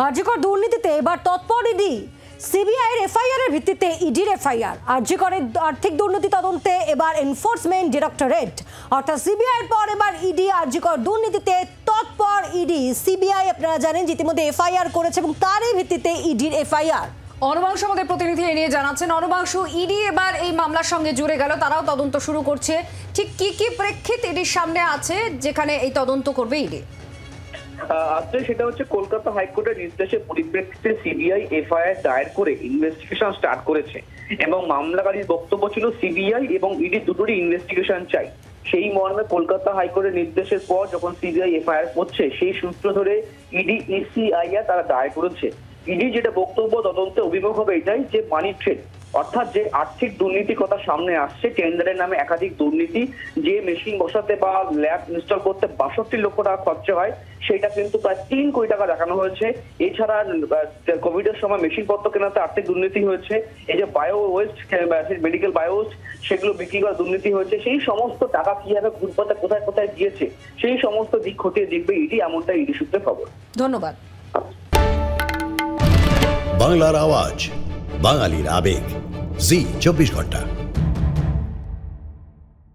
আরজিকর দুর্নীতিতে এবার তৎপর ইডি। সিবিআই এর এফআইআর এর ভিত্তিতে ইডির এফআইআর। আরজিকরের আর্থিক দুর্নীতি তদন্তে এবার এনফোর্সমেন্ট ডিরেক্টরেট অর্থাৎ সিবিআই এর পর এবার ইডি। আরজিকর দুর্নীতিতে তৎপর ইডি। সিবিআই আপনারা জানেন যে ইতিমধ্যে এফআইআর করেছে এবং তারই ভিত্তিতে ইডির এফআইআর। অনুবাংশ আমাদের প্রতিনিধি এ নিয়ে জানাচ্ছেন। অনুবাংশ, ইডি এবার এই মামলার সঙ্গে জুড়ে গেল, তারাও তদন্ত শুরু করছে। ঠিক কি প্রেক্ষিত ইডির সামনে আছে যেখানে এই তদন্ত করবে ইডি? আজকে সেটা হচ্ছে কলকাতা হাইকোর্টের নির্দেশের পরিপ্রেক্ষিতে সিবিআই এফআইআর দায়ের করে ইনভেস্টিগেশন স্টার্ট করেছে এবং মামলাকারীর বক্তব্য ছিল সিবিআই এবং ইডি দুটোরই ইনভেস্টিগেশন চাই। সেই মর্মে কলকাতা হাইকোর্টের নির্দেশের পর যখন সিবিআই এফআইআর করছে সেই সূত্র ধরে ইডি ইসিআইআর তারা দায়ের করেছে। ইডি যেটা বক্তব্য তদন্তে অভিমুখ হবে এটাই যে মানি ট্রেড অর্থাৎ যে আর্থিক দুর্নীতির কথা সামনে আসছে, টেন্ডারের নামে একাধিক দুর্নীতি, যে মেশিন বসাতে বা ল্যাব ইনস্টল করতে ৬২ লক্ষ টাকা খরচা হয় সেটা কিন্তু প্রায় ৩ কোটি টাকা দেখানো হয়েছে। এছাড়া কোভিড এর সময় মেশিনপত্র কেনাতে আর্থিক দুর্নীতি হয়েছে। এই যে bio West, medical bio West সেগুলো বিক্রি করা দুর্নীতি হয়েছে। সেই সমস্ত টাকা কিভাবে ঘুরপথে কোথায় কোথায় গিয়েছে সেই সমস্ত দিক খতিয়ে দেখবে ইডি, এমনটা ইডি সূত্রে খবর। ধন্যবাদ। বাংলার আওয়াজ, বাঙালির আবেগ, জি ২৪ ঘন্টা।